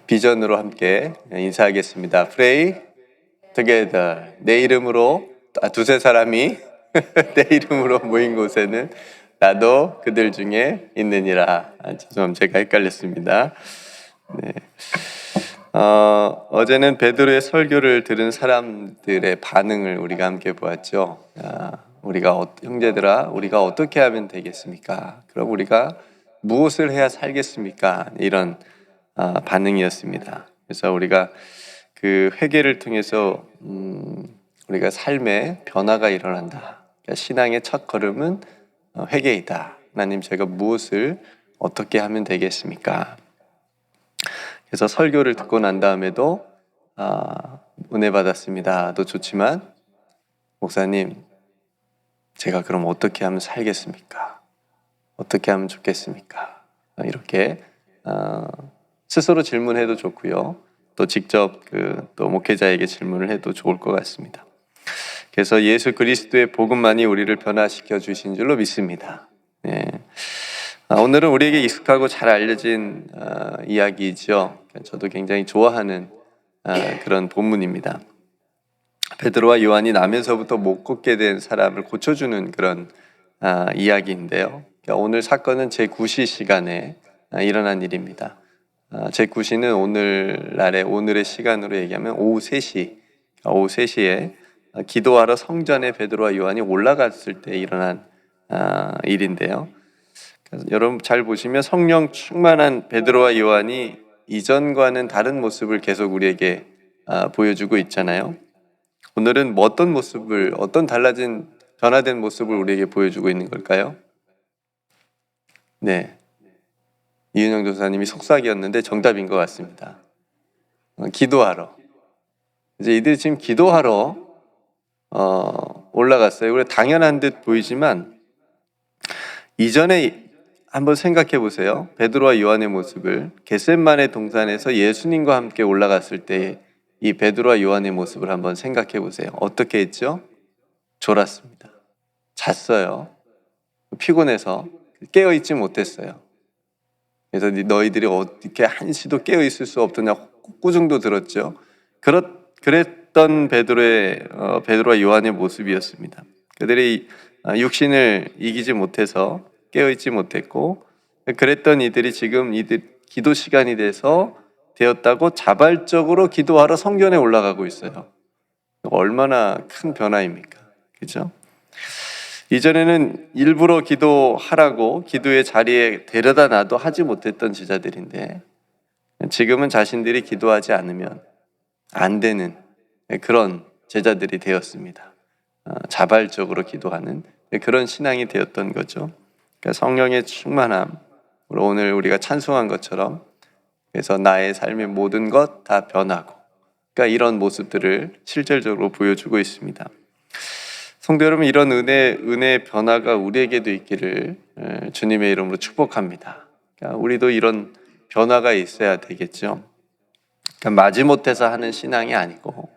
비전으로 함께 인사하겠습니다. Pray together. 내 이름으로 두세 사람이 내 이름으로 모인 곳에는 나도 그들 중에 있느니라. 죄송합니다. 제가 헷갈렸습니다. 네. 어제는 베드로의 설교를 들은 사람들의 반응을 우리가 함께 보았죠. 형제들아, 우리가 어떻게 하면 되겠습니까? 그럼 우리가 무엇을 해야 살겠습니까? 이런 반응이었습니다. 그래서 우리가 그 회개를 통해서 우리가 삶에 변화가 일어난다. 그러니까 신앙의 첫 걸음은 회개이다. 하나님, 제가 무엇을 어떻게 하면 되겠습니까? 그래서 설교를 듣고 난 다음에도 은혜 받았습니다도 좋지만, 목사님, 제가 그럼 어떻게 하면 살겠습니까? 어떻게 하면 좋겠습니까? 이렇게 스스로 질문해도 좋고요. 또 직접 또 목회자에게 질문을 해도 좋을 것 같습니다. 그래서 예수 그리스도의 복음만이 우리를 변화시켜 주신 줄로 믿습니다. 네. 오늘은 우리에게 익숙하고 잘 알려진 이야기이죠. 저도 굉장히 좋아하는 그런 본문입니다. 베드로와 요한이 나면서부터 못 걷게 된 사람을 고쳐주는 그런 이야기인데요. 오늘 사건은 제9시 시간에 일어난 일입니다. 제9시는 오늘의 시간으로 얘기하면 오후 3시에 기도하러 성전에 베드로와 요한이 올라갔을 때 일어난 일인데요. 여러분 잘 보시면 성령 충만한 베드로와 요한이 이전과는 다른 모습을 계속 우리에게 보여주고 있잖아요. 오늘은 어떤 모습을, 어떤 달라진 변화된 모습을 우리에게 보여주고 있는 걸까요? 네, 이은영 도사님이 속삭이었는데 정답인 것 같습니다. 기도하러. 이제 이들이 지금 기도하러 올라갔어요. 그래 당연한 듯 보이지만 이전에 한번 생각해 보세요. 베드로와 요한의 모습을 겟셋마네 동산에서 예수님과 함께 올라갔을 때 이 베드로와 요한의 모습을 한번 생각해 보세요. 어떻게 했죠? 졸았습니다. 잤어요. 피곤해서 깨어있지 못했어요. 그래서 너희들이 어떻게 한시도 깨어있을 수 없더냐 꾸중도 들었죠. 그랬던 베드로와 요한의 모습이었습니다. 그들이 육신을 이기지 못해서 깨어있지 못했고, 그랬던 이들이 지금 기도 시간이 되었다고 자발적으로 기도하러 성전에 올라가고 있어요. 얼마나 큰 변화입니까? 그죠? 이전에는 일부러 기도하라고 기도의 자리에 데려다 놔도 하지 못했던 제자들인데, 지금은 자신들이 기도하지 않으면 안 되는 그런 제자들이 되었습니다. 자발적으로 기도하는 그런 신앙이 되었던 거죠. 그러니까 성령의 충만함, 오늘 우리가 찬송한 것처럼, 그래서 나의 삶의 모든 것 다 변하고, 그러니까 이런 모습들을 실질적으로 보여주고 있습니다. 성도 여러분, 이런 은혜의 변화가 우리에게도 있기를 주님의 이름으로 축복합니다. 그러니까 우리도 이런 변화가 있어야 되겠죠. 그러니까 마지못해서 하는 신앙이 아니고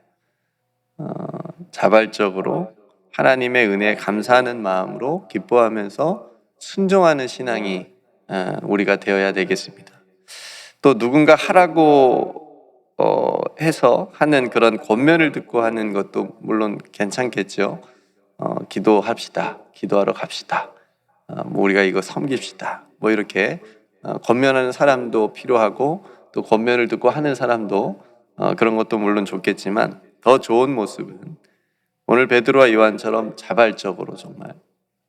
자발적으로 하나님의 은혜에 감사하는 마음으로 기뻐하면서 순종하는 신앙이 우리가 되어야 되겠습니다. 또 누군가 하라고 해서 하는 그런 권면을 듣고 하는 것도 물론 괜찮겠죠. 기도합시다. 기도하러 갑시다. 우리가 이거 섬깁시다. 이렇게 권면하는 사람도 필요하고, 또 권면을 듣고 하는 사람도 그런 것도 물론 좋겠지만, 더 좋은 모습은 오늘 베드로와 요한처럼 자발적으로 정말,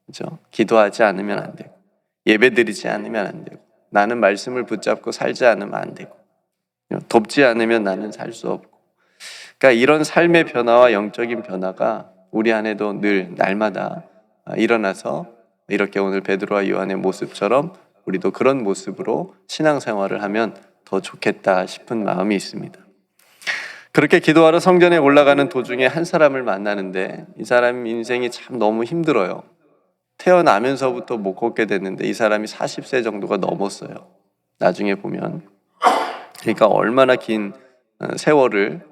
그렇죠? 기도하지 않으면 안 되고, 예배드리지 않으면 안 되고, 나는 말씀을 붙잡고 살지 않으면 안 되고, 돕지 않으면 나는 살 수 없고, 그러니까 이런 삶의 변화와 영적인 변화가 우리 안에도 늘 날마다 일어나서 이렇게 오늘 베드로와 요한의 모습처럼 우리도 그런 모습으로 신앙생활을 하면 더 좋겠다 싶은 마음이 있습니다. 그렇게 기도하러 성전에 올라가는 도중에 한 사람을 만나는데, 이 사람 인생이 참 너무 힘들어요. 태어나면서부터 못 걷게 됐는데 이 사람이 40세 정도가 넘었어요. 나중에 보면. 그러니까 얼마나 긴 세월을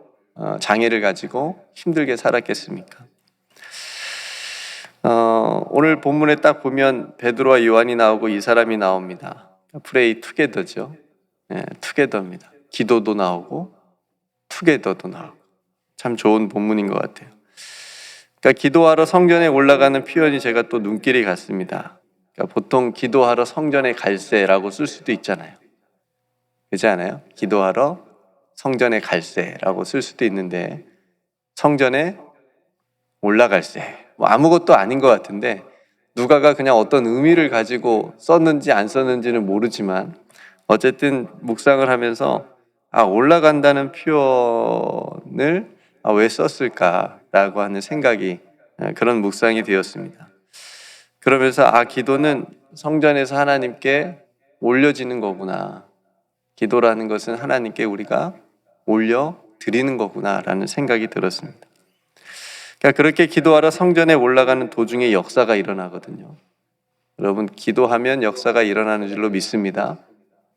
장애를 가지고 힘들게 살았겠습니까? 오늘 본문에 딱 보면 베드로와 요한이 나오고 이 사람이 나옵니다. Pray together죠. 투게더입니다. 기도도 나오고 투게더도 나오고 참 좋은 본문인 것 같아요. 그러니까 기도하러 성전에 올라가는 표현이 제가 또 눈길이 갔습니다. 그러니까 보통 기도하러 성전에 갈새라고 쓸 수도 있잖아요. 그렇지 않아요? 기도하러 성전에 갈새라고 쓸 수도 있는데 성전에 올라갈새 뭐 아무것도 아닌 것 같은데 누가가 그냥 어떤 의미를 가지고 썼는지 안 썼는지는 모르지만 어쨌든 묵상을 하면서 올라간다는 표현을 왜 썼을까라고 하는 생각이 그런 묵상이 되었습니다. 그러면서 기도는 성전에서 하나님께 올려지는 거구나. 기도라는 것은 하나님께 우리가 올려드리는 거구나라는 생각이 들었습니다. 그러니까 그렇게 기도하러 성전에 올라가는 도중에 역사가 일어나거든요. 여러분, 기도하면 역사가 일어나는 줄로 믿습니다.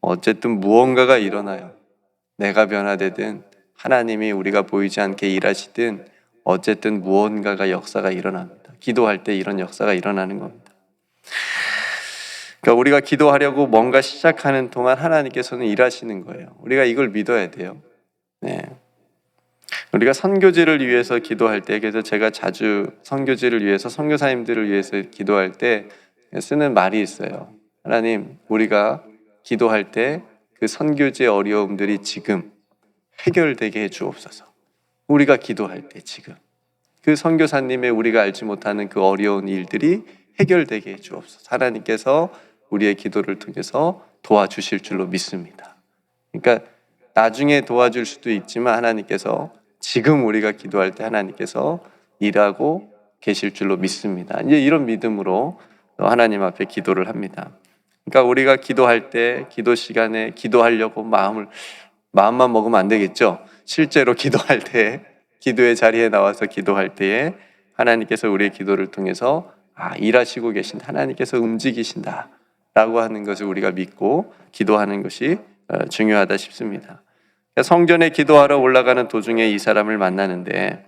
어쨌든 무언가가 일어나요. 내가 변화되든 하나님이 우리가 보이지 않게 일하시든 어쨌든 무언가가 역사가 일어납니다. 기도할 때 이런 역사가 일어나는 겁니다. 그러니까 우리가 기도하려고 뭔가 시작하는 동안 하나님께서는 일하시는 거예요. 우리가 이걸 믿어야 돼요. 우리가 선교지를 위해서 기도할 때, 그래서 제가 자주 선교지를 위해서 선교사님들을 위해서 기도할 때 쓰는 말이 있어요. 하나님, 우리가 기도할 때 그 선교지의 어려움들이 지금 해결되게 해 주옵소서. 우리가 기도할 때 지금 그 선교사님의 우리가 알지 못하는 그 어려운 일들이 해결되게 해 주옵소서. 하나님께서 우리의 기도를 통해서 도와주실 줄로 믿습니다. 그러니까 나중에 도와줄 수도 있지만 하나님께서 지금 우리가 기도할 때 하나님께서 일하고 계실 줄로 믿습니다. 이제 이런 믿음으로 하나님 앞에 기도를 합니다. 그러니까 우리가 기도할 때 기도 시간에 기도하려고 마음만 먹으면 안 되겠죠. 실제로 기도할 때 기도의 자리에 나와서 기도할 때에 하나님께서 우리의 기도를 통해서 일하시고 계신다. 하나님께서 움직이신다 라고 하는 것을 우리가 믿고 기도하는 것이 중요하다 싶습니다. 성전에 기도하러 올라가는 도중에 이 사람을 만나는데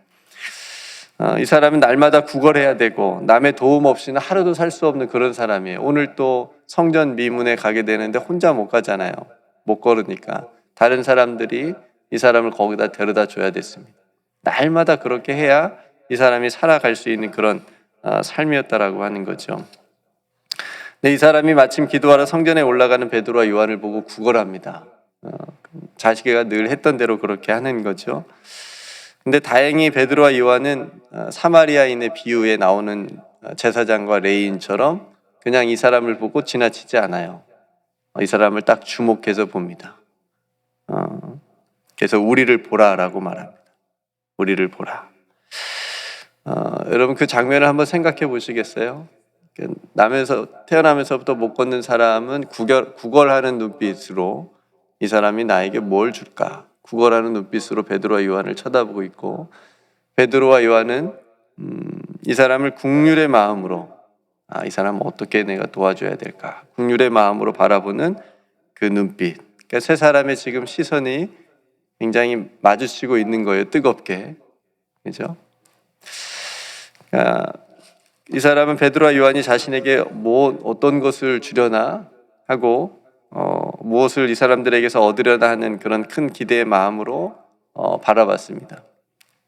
이 사람은 날마다 구걸해야 되고 남의 도움 없이는 하루도 살 수 없는 그런 사람이에요. 오늘 또 성전 미문에 가게 되는데 혼자 못 가잖아요. 못 걸으니까 다른 사람들이 이 사람을 거기다 데려다 줘야 됐습니다. 날마다 그렇게 해야 이 사람이 살아갈 수 있는 그런 삶이었다라고 하는 거죠. 근데 이 사람이 마침 기도하러 성전에 올라가는 베드로와 요한을 보고 구걸합니다. 자기가 늘 했던 대로 그렇게 하는 거죠. 근데 다행히 베드로와 요한은 사마리아인의 비유에 나오는 제사장과 레위인처럼 그냥 이 사람을 보고 지나치지 않아요. 이 사람을 딱 주목해서 봅니다. 그래서 우리를 보라라고 말합니다. 우리를 보라. 여러분 그 장면을 한번 생각해 보시겠어요? 태어나면서부터 못 걷는 사람은 구걸하는 눈빛으로 이 사람이 나에게 뭘 줄까? 구걸하는 눈빛으로 베드로와 요한을 쳐다보고 있고 베드로와 요한은 이 사람을 긍휼의 마음으로 이 사람은 어떻게 내가 도와줘야 될까? 긍휼의 마음으로 바라보는 그 눈빛. 그러니까 세 사람의 지금 시선이 굉장히 마주치고 있는 거예요. 뜨겁게. 그죠? 이 사람은 베드로와 요한이 자신에게 어떤 것을 주려나 하고 무엇을 이 사람들에게서 얻으려나 하는 그런 큰 기대의 마음으로 바라봤습니다.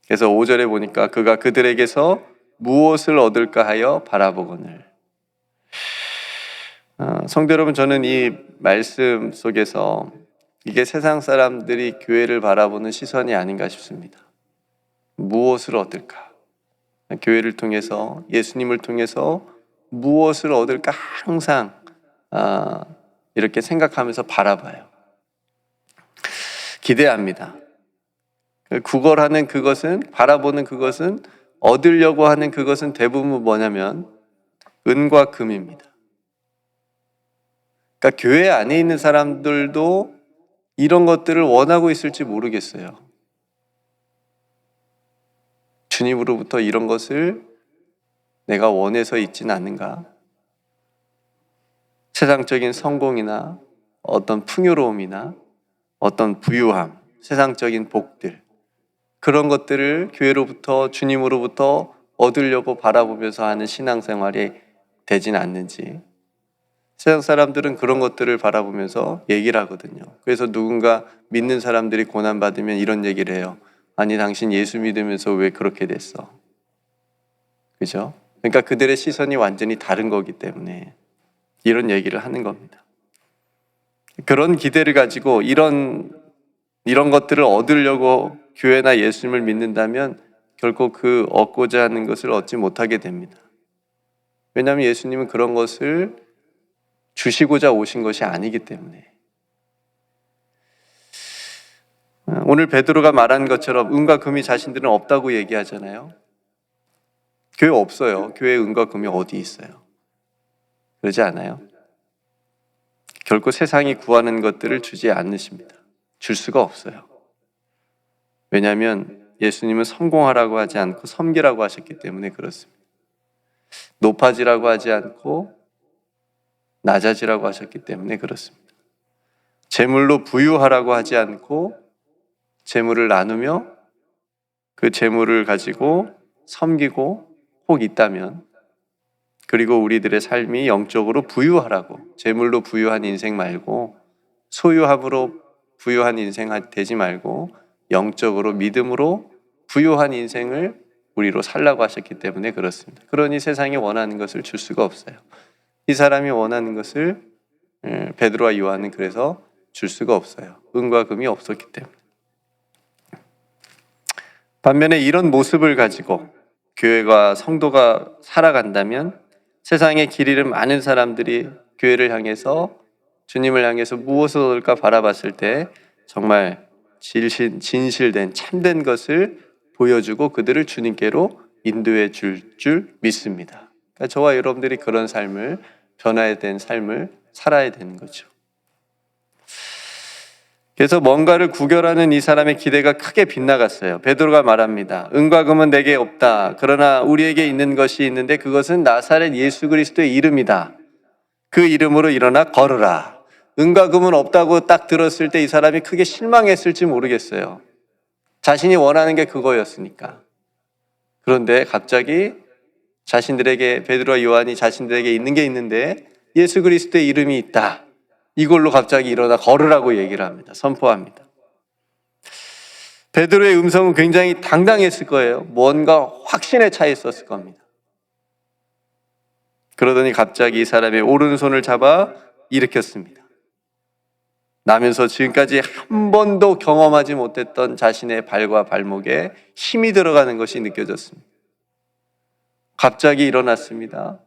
그래서 5절에 보니까 그가 그들에게서 무엇을 얻을까 하여 바라보거늘. 성도 여러분, 저는 이 말씀 속에서 이게 세상 사람들이 교회를 바라보는 시선이 아닌가 싶습니다. 무엇을 얻을까? 교회를 통해서 예수님을 통해서 무엇을 얻을까 항상 이렇게 생각하면서 바라봐요. 기대합니다. 구걸하는 그것은 바라보는 그것은 얻으려고 하는 그것은 대부분 뭐냐면 은과 금입니다. 그러니까 교회 안에 있는 사람들도 이런 것들을 원하고 있을지 모르겠어요. 주님으로부터 이런 것을 내가 원해서 있지는 않는가? 세상적인 성공이나 어떤 풍요로움이나 어떤 부유함, 세상적인 복들, 그런 것들을 교회로부터 주님으로부터 얻으려고 바라보면서 하는 신앙생활이 되진 않는지, 세상 사람들은 그런 것들을 바라보면서 얘기를 하거든요. 그래서 누군가 믿는 사람들이 고난받으면 이런 얘기를 해요. 아니, 당신 예수 믿으면서 왜 그렇게 됐어? 그죠? 그러니까 그들의 시선이 완전히 다른 거기 때문에 이런 얘기를 하는 겁니다. 그런 기대를 가지고 이런 것들을 얻으려고 교회나 예수님을 믿는다면 결코 그 얻고자 하는 것을 얻지 못하게 됩니다. 왜냐하면 예수님은 그런 것을 주시고자 오신 것이 아니기 때문에. 오늘 베드로가 말한 것처럼 은과 금이 자신들은 없다고 얘기하잖아요. 교회 없어요. 교회에 은과 금이 어디 있어요? 그러지 않아요? 결코 세상이 구하는 것들을 주지 않으십니다. 줄 수가 없어요. 왜냐하면 예수님은 성공하라고 하지 않고 섬기라고 하셨기 때문에 그렇습니다. 높아지라고 하지 않고 낮아지라고 하셨기 때문에 그렇습니다. 재물로 부유하라고 하지 않고 재물을 나누며 그 재물을 가지고 섬기고 혹 있다면, 그리고 우리들의 삶이 영적으로 부유하라고, 재물로 부유한 인생 말고 소유함으로 부유한 인생 되지 말고 영적으로 믿음으로 부유한 인생을 우리로 살라고 하셨기 때문에 그렇습니다. 그러니 세상이 원하는 것을 줄 수가 없어요. 이 사람이 원하는 것을 베드로와 요한은 그래서 줄 수가 없어요. 은과 금이 없었기 때문에. 반면에 이런 모습을 가지고 교회가 성도가 살아간다면 세상에 길 잃은 많은 사람들이 교회를 향해서, 주님을 향해서 무엇을 얻을까 바라봤을 때 정말 진실된 참된 것을 보여주고 그들을 주님께로 인도해 줄 믿습니다. 그러니까 저와 여러분들이 그런 삶을, 변화된 삶을 살아야 되는 거죠. 그래서 뭔가를 구별하는 이 사람의 기대가 크게 빗나갔어요. 베드로가 말합니다. 은과 금은 내게 없다. 그러나 우리에게 있는 것이 있는데 그것은 나사렛 예수 그리스도의 이름이다. 그 이름으로 일어나 걸으라. 은과 금은 없다고 딱 들었을 때 이 사람이 크게 실망했을지 모르겠어요. 자신이 원하는 게 그거였으니까. 그런데 갑자기 자신들에게, 베드로와 요한이 자신들에게 있는 게 있는데 예수 그리스도의 이름이 있다. 이걸로 갑자기 일어나 걸으라고 얘기를 합니다. 선포합니다. 베드로의 음성은 굉장히 당당했을 거예요. 뭔가 확신에 차 있었을 겁니다. 그러더니 갑자기 이 사람의 오른손을 잡아 일으켰습니다. 나면서 지금까지 한 번도 경험하지 못했던 자신의 발과 발목에 힘이 들어가는 것이 느껴졌습니다. 갑자기 일어났습니다.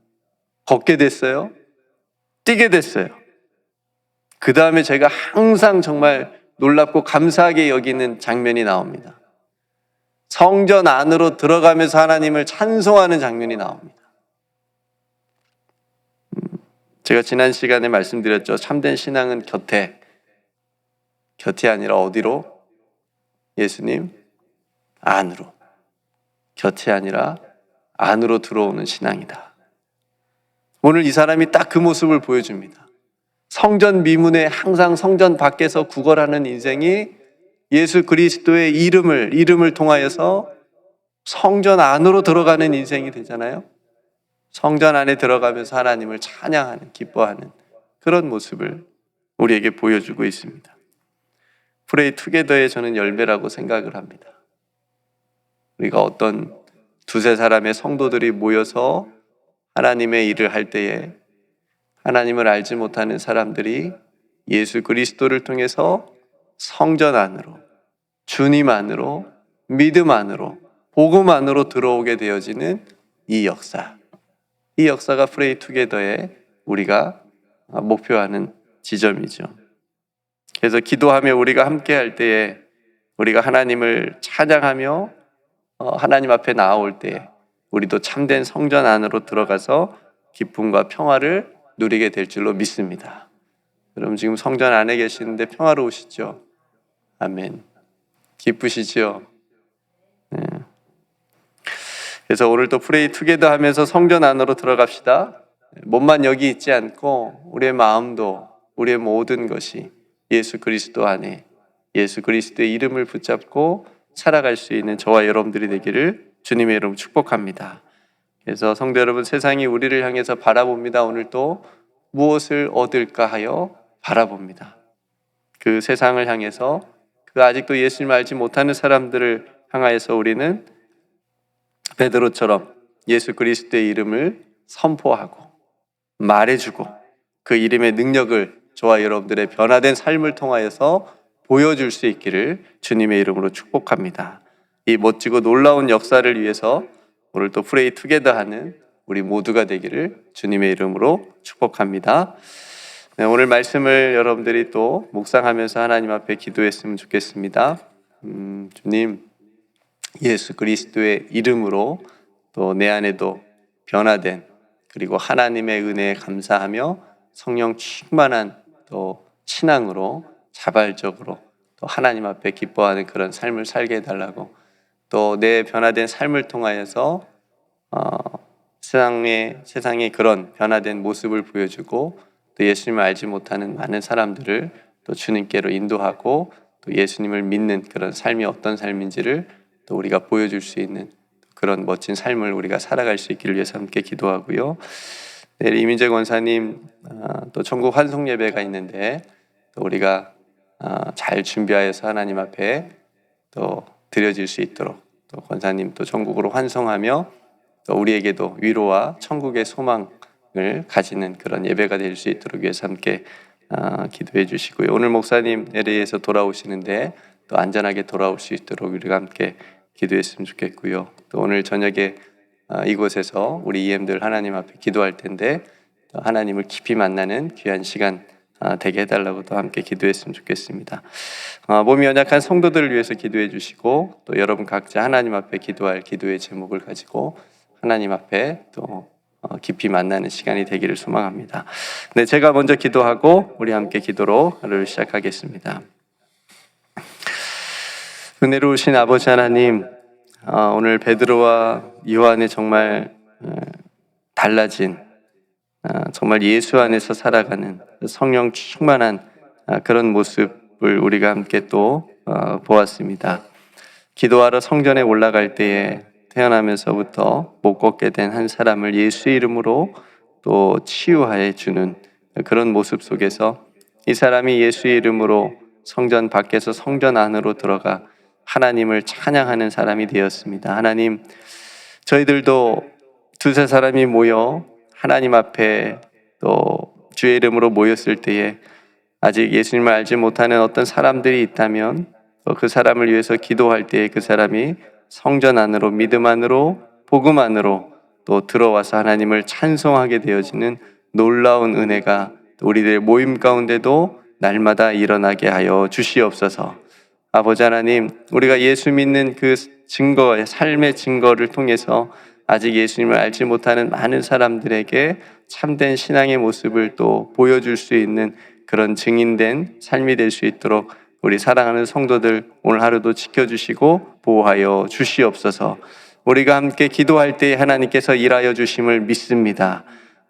걷게 됐어요. 뛰게 됐어요. 그 다음에 제가 항상 정말 놀랍고 감사하게 여기는 장면이 나옵니다. 성전 안으로 들어가면서 하나님을 찬송하는 장면이 나옵니다. 제가 지난 시간에 말씀드렸죠. 참된 신앙은 곁에 아니라 어디로? 예수님 안으로. 곁이 아니라 안으로 들어오는 신앙이다. 오늘 이 사람이 딱 그 모습을 보여줍니다. 성전 미문에 항상 성전 밖에서 구걸하는 인생이 예수 그리스도의 이름을 통하여서 성전 안으로 들어가는 인생이 되잖아요. 성전 안에 들어가면서 하나님을 찬양하는, 기뻐하는 그런 모습을 우리에게 보여주고 있습니다. 프레이 투게더의 저는 열매라고 생각을 합니다. 우리가 어떤 두세 사람의 성도들이 모여서 하나님의 일을 할 때에 하나님을 알지 못하는 사람들이 예수 그리스도를 통해서 성전 안으로, 주님 안으로, 믿음 안으로, 복음 안으로 들어오게 되어지는 이 역사가 프레이 투게더의 우리가 목표하는 지점이죠. 그래서 기도하며 우리가 함께 할 때에 우리가 하나님을 찬양하며 하나님 앞에 나아올 때에 우리도 참된 성전 안으로 들어가서 기쁨과 평화를 누리게 될 줄로 믿습니다. 여러분 지금 성전 안에 계시는데 평화로우시죠? 아멘. 기쁘시죠? 네. 그래서 오늘 또 프레이 투게더 하면서 성전 안으로 들어갑시다. 몸만 여기 있지 않고 우리의 마음도, 우리의 모든 것이 예수 그리스도 안에, 예수 그리스도의 이름을 붙잡고 살아갈 수 있는 저와 여러분들이 되기를 주님의 이름으로 축복합니다. 그래서 성도 여러분, 세상이 우리를 향해서 바라봅니다. 오늘 또 무엇을 얻을까 하여 바라봅니다. 그 세상을 향해서, 그 아직도 예수님을 알지 못하는 사람들을 향하여서 우리는 베드로처럼 예수 그리스도의 이름을 선포하고 말해주고 그 이름의 능력을 저와 여러분들의 변화된 삶을 통하여서 보여줄 수 있기를 주님의 이름으로 축복합니다. 이 멋지고 놀라운 역사를 위해서 오늘 또 프레이 투게더 하는 우리 모두가 되기를 주님의 이름으로 축복합니다. 네, 오늘 말씀을 여러분들이 또 묵상하면서 하나님 앞에 기도했으면 좋겠습니다. 주님, 예수 그리스도의 이름으로 또 내 안에도 변화된, 그리고 하나님의 은혜에 감사하며 성령 충만한 또 신앙으로 자발적으로 또 하나님 앞에 기뻐하는 그런 삶을 살게 해달라고, 또 내 변화된 삶을 통하여서 세상의 그런 변화된 모습을 보여주고 또 예수님을 알지 못하는 많은 사람들을 또 주님께로 인도하고 또 예수님을 믿는 그런 삶이 어떤 삶인지를 또 우리가 보여줄 수 있는 그런 멋진 삶을 우리가 살아갈 수 있기를 위해서 함께 기도하고요. 내일 이민재 권사님 또 천국 환송 예배가 있는데 또 우리가 잘 준비하여서 하나님 앞에 또 드려질 수 있도록, 또 권사님 또 천국으로 환송하며 또 우리에게도 위로와 천국의 소망을 가지는 그런 예배가 될 수 있도록 위해서 함께 기도해 주시고요. 오늘 목사님 LA에서 돌아오시는데 또 안전하게 돌아올 수 있도록 우리가 함께 기도했으면 좋겠고요. 또 오늘 저녁에 이곳에서 우리 EM들 하나님 앞에 기도할 텐데 하나님을 깊이 만나는 귀한 시간 되게 해달라고 또 함께 기도했으면 좋겠습니다. 몸이 연약한 성도들을 위해서 기도해 주시고 또 여러분 각자 하나님 앞에 기도할 기도의 제목을 가지고 하나님 앞에 또 깊이 만나는 시간이 되기를 소망합니다. 네, 제가 먼저 기도하고 우리 함께 기도로 하루를 시작하겠습니다. 은혜로우신 아버지 하나님, 오늘 베드로와 요한의 정말 달라진, 정말 예수 안에서 살아가는 성령 충만한 그런 모습을 우리가 함께 또 보았습니다. 기도하러 성전에 올라갈 때에 태어나면서부터 못 걷게 된 한 사람을 예수 이름으로 또 치유해 주는 그런 모습 속에서 이 사람이 예수 이름으로 성전 밖에서 성전 안으로 들어가 하나님을 찬양하는 사람이 되었습니다. 하나님, 저희들도 두세 사람이 모여 하나님 앞에 또 주의 이름으로 모였을 때에 아직 예수님을 알지 못하는 어떤 사람들이 있다면 그 사람을 위해서 기도할 때에 그 사람이 성전 안으로, 믿음 안으로, 복음 안으로 또 들어와서 하나님을 찬송하게 되어지는 놀라운 은혜가 우리들의 모임 가운데도 날마다 일어나게 하여 주시옵소서. 아버지 하나님, 우리가 예수 믿는 그 증거, 삶의 증거를 통해서 아직 예수님을 알지 못하는 많은 사람들에게 참된 신앙의 모습을 또 보여줄 수 있는 그런 증인된 삶이 될 수 있도록 우리 사랑하는 성도들 오늘 하루도 지켜주시고 보호하여 주시옵소서. 우리가 함께 기도할 때 하나님께서 일하여 주심을 믿습니다.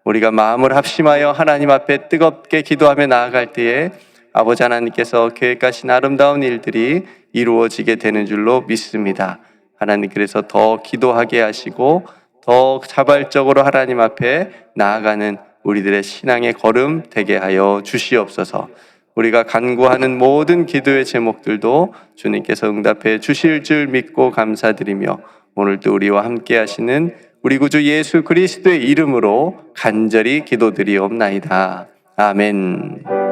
우리가 마음을 합심하여 하나님 앞에 뜨겁게 기도하며 나아갈 때에 아버지 하나님께서 계획하신 아름다운 일들이 이루어지게 되는 줄로 믿습니다. 하나님, 그래서 더 기도하게 하시고 더 자발적으로 하나님 앞에 나아가는 우리들의 신앙의 걸음 되게 하여 주시옵소서. 우리가 간구하는 모든 기도의 제목들도 주님께서 응답해 주실 줄 믿고 감사드리며 오늘도 우리와 함께 하시는 우리 구주 예수 그리스도의 이름으로 간절히 기도드리옵나이다. 아멘.